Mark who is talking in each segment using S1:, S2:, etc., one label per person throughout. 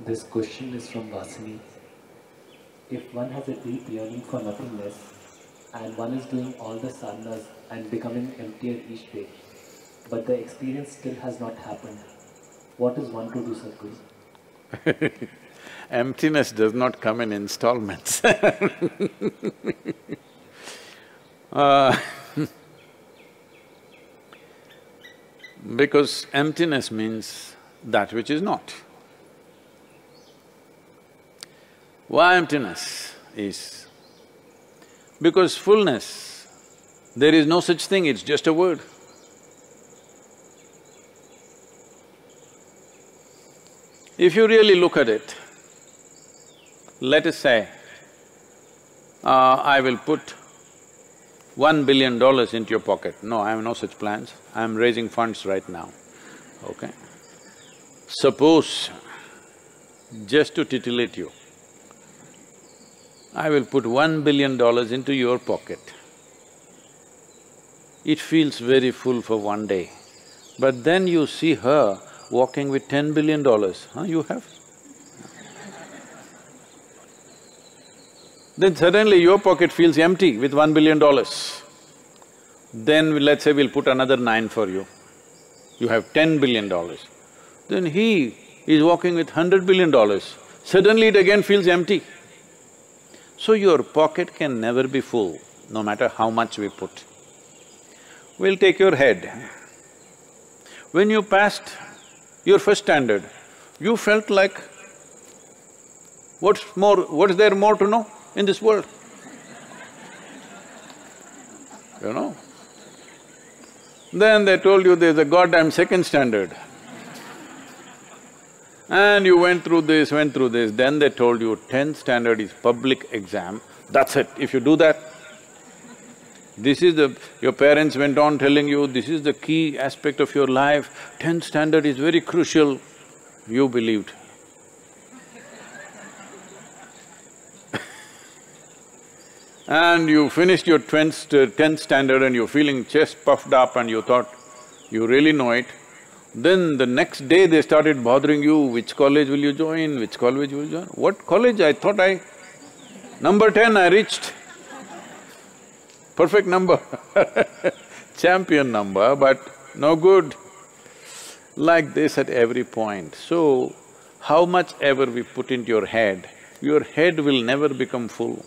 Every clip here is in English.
S1: This question is from Vasini. If one has a deep yearning for nothingness and one is doing all the sadhanas and becoming emptier each day, but the experience still has not happened, what is one to do, Sadhguru?
S2: Emptiness does not come in installments. Because emptiness means that which is not. Why emptiness is? Because fullness, there is no such thing, it's just a word. If you really look at it, let us say, I will put $1 billion into your pocket. No, I have no such plans. I am raising funds right now, okay? Suppose, just to titillate you, I will put $1 billion into your pocket. It feels very full for one day, but then you see her walking with $10 billion, huh, you have? Then suddenly your pocket feels empty with $1 billion. Then let's say we'll put another 9 for you. You have $10 billion. Then he is walking with $100 billion. Suddenly it again feels empty. So your pocket can never be full, no matter how much we put. We'll take your head. When you passed your first standard, you felt like, what's there more to know in this world? You know? Then they told you there's a goddamn second standard. And you went through this, then they told you 10th standard is public exam, that's it. If you do that, this is the… your parents went on telling you, this is the key aspect of your life, 10th standard is very crucial, you believed. And you finished your 10th standard and you're feeling chest puffed up and you thought you really know it. Then the next day they started bothering you, which college will you join, which college will you join? What college? I thought number 10 I reached. Perfect number champion number, but no good. Like this at every point. So, how much ever we put into your head will never become full.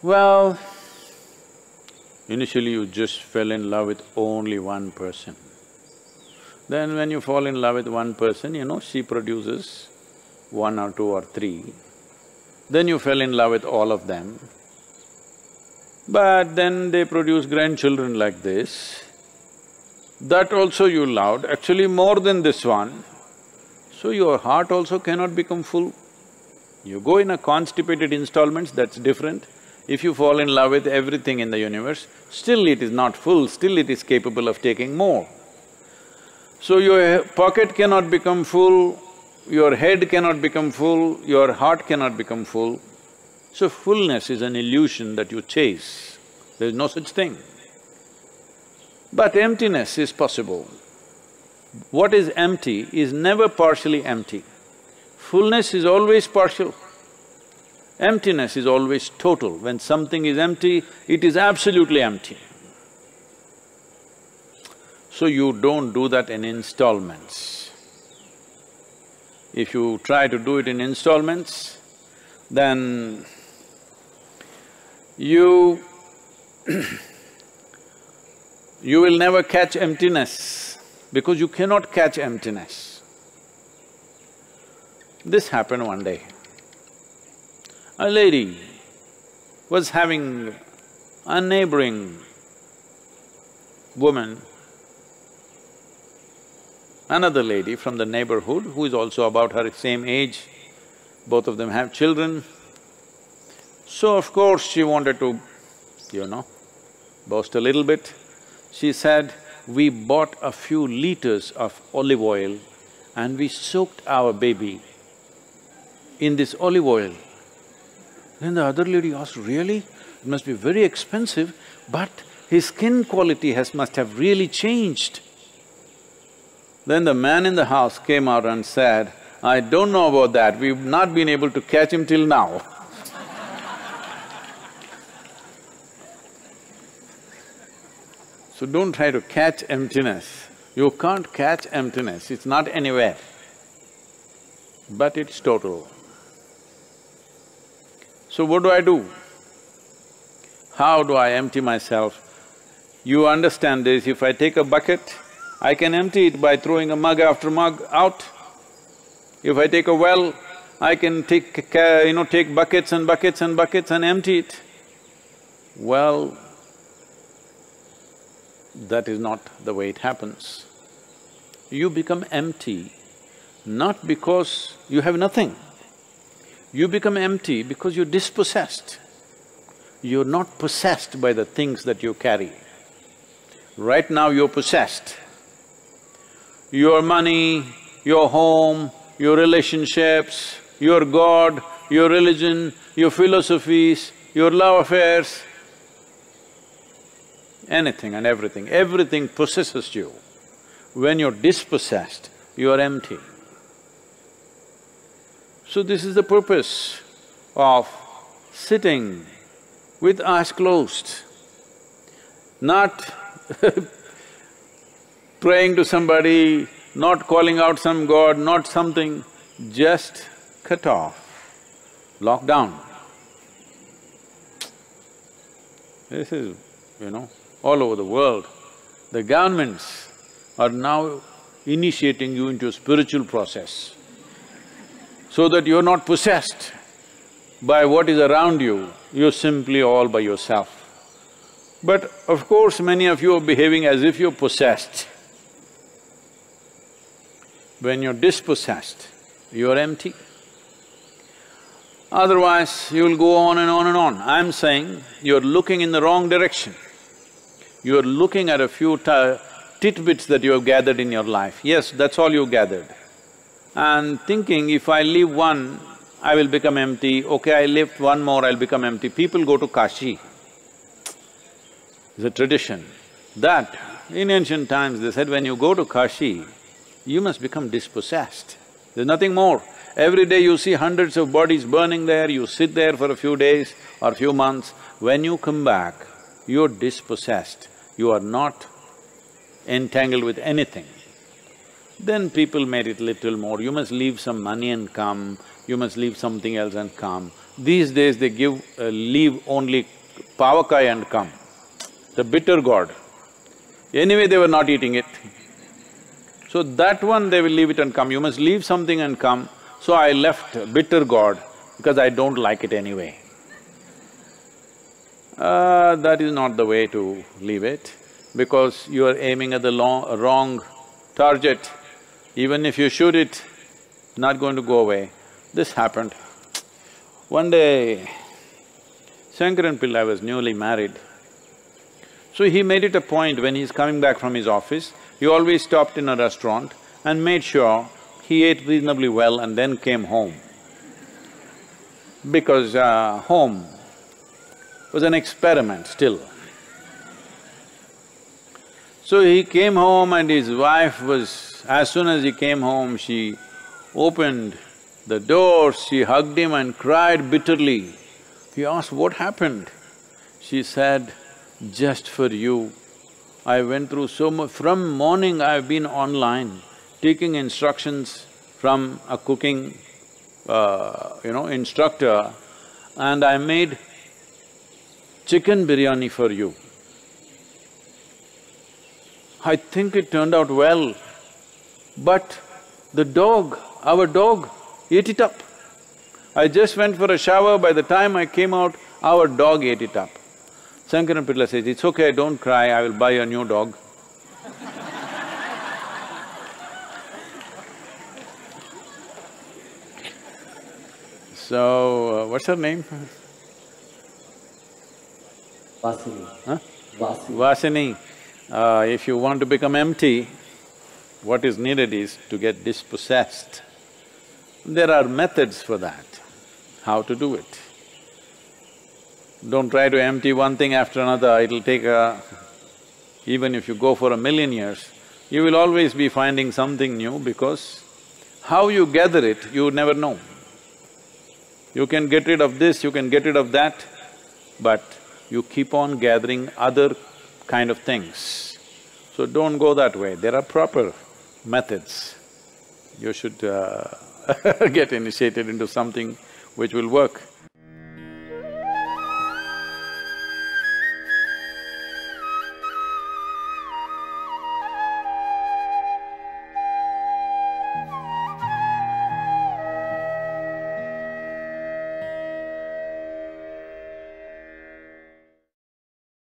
S2: Well, initially you just fell in love with only one person. Then when you fall in love with one person, you know, she produces 1 or 2 or 3. Then you fell in love with all of them. But then they produce grandchildren like this. That also you loved, actually more than this one. So your heart also cannot become full. You go in a constipated installments, that's different. If you fall in love with everything in the universe, still it is not full, still it is capable of taking more. So your pocket cannot become full, your head cannot become full, your heart cannot become full. So fullness is an illusion that you chase, there is no such thing. But emptiness is possible. What is empty is never partially empty. Fullness is always partial. Emptiness is always total. When something is empty, it is absolutely empty. So you don't do that in installments. If you try to do it in installments, then you you will never catch emptiness, because you cannot catch emptiness. This happened one day. A lady was having a neighboring woman, another lady from the neighborhood who is also about her same age, both of them have children. So of course she wanted to, you know, boast a little bit. She said, we bought a few liters of olive oil and we soaked our baby in this olive oil. Then the other lady asked, really? It must be very expensive, but his skin quality must have really changed. Then the man in the house came out and said, "I don't know about that, we've not been able to catch him till now." So don't try to catch emptiness. You can't catch emptiness, it's not anywhere, but it's total. So what do? How do I empty myself? You understand this, if I take a bucket, I can empty it by throwing a mug after mug out. If I take a well, I can take buckets and buckets and buckets and empty it. Well, that is not the way it happens. You become empty not because you have nothing. You become empty because you're dispossessed. You're not possessed by the things that you carry. Right now you're possessed. Your money, your home, your relationships, your God, your religion, your philosophies, your love affairs, anything and everything possesses you. When you're dispossessed, you are empty. So this is the purpose of sitting with eyes closed, not praying to somebody, not calling out some god, not something, just cut off, lock down. This is, all over the world, the governments are now initiating you into a spiritual process so that you're not possessed by what is around you, you're simply all by yourself. But of course, many of you are behaving as if you're possessed. When you're dispossessed, you're empty. Otherwise, you'll go on and on and on. I'm saying you're looking in the wrong direction. You're looking at a few tidbits that you have gathered in your life. Yes, that's all you gathered. And thinking, if I leave one, I will become empty. Okay, I lift one more, I'll become empty. People go to Kashi. It's a tradition that in ancient times they said when you go to Kashi, you must become dispossessed. There's nothing more. Every day you see hundreds of bodies burning there, you sit there for a few days or few months. When you come back, you're dispossessed. You are not entangled with anything. Then people made it little more, you must leave some money and come, you must leave something else and come. These days they leave only pavakai and come, the bitter gourd. Anyway, they were not eating it. So that one they will leave it and come, you must leave something and come. So I left bitter gourd because I don't like it anyway. That is not the way to leave it, because you are aiming at the wrong target. Even if you shoot it, it's not going to go away. This happened. One day, Shankaran Pillai was newly married. So he made it a point when he's coming back from his office, he always stopped in a restaurant and made sure he ate reasonably well and then came home. Because home was an experiment still. So he came home and his wife was… as soon as he came home, she opened the door, she hugged him and cried bitterly. He asked, "What happened?" She said, "Just for you, I went through so much… from morning I've been online, taking instructions from a cooking, instructor, and I made chicken biryani for you. I think it turned out well, but the dog, our dog, ate it up. I just went for a shower, by the time I came out, our dog ate it up." Shankaran Pillai says, "It's okay, don't cry, I will buy a new dog." So, what's her name?
S1: Vasini.
S2: Huh?
S1: Vasini.
S2: Vasini, if you want to become empty, what is needed is to get dispossessed. There are methods for that, how to do it. Don't try to empty one thing after another, it'll take even if you go for 1,000,000 years, you will always be finding something new because how you gather it, you never know. You can get rid of this, you can get rid of that, but you keep on gathering other kind of things. So don't go that way, there are proper methods. You should get initiated into something which will work.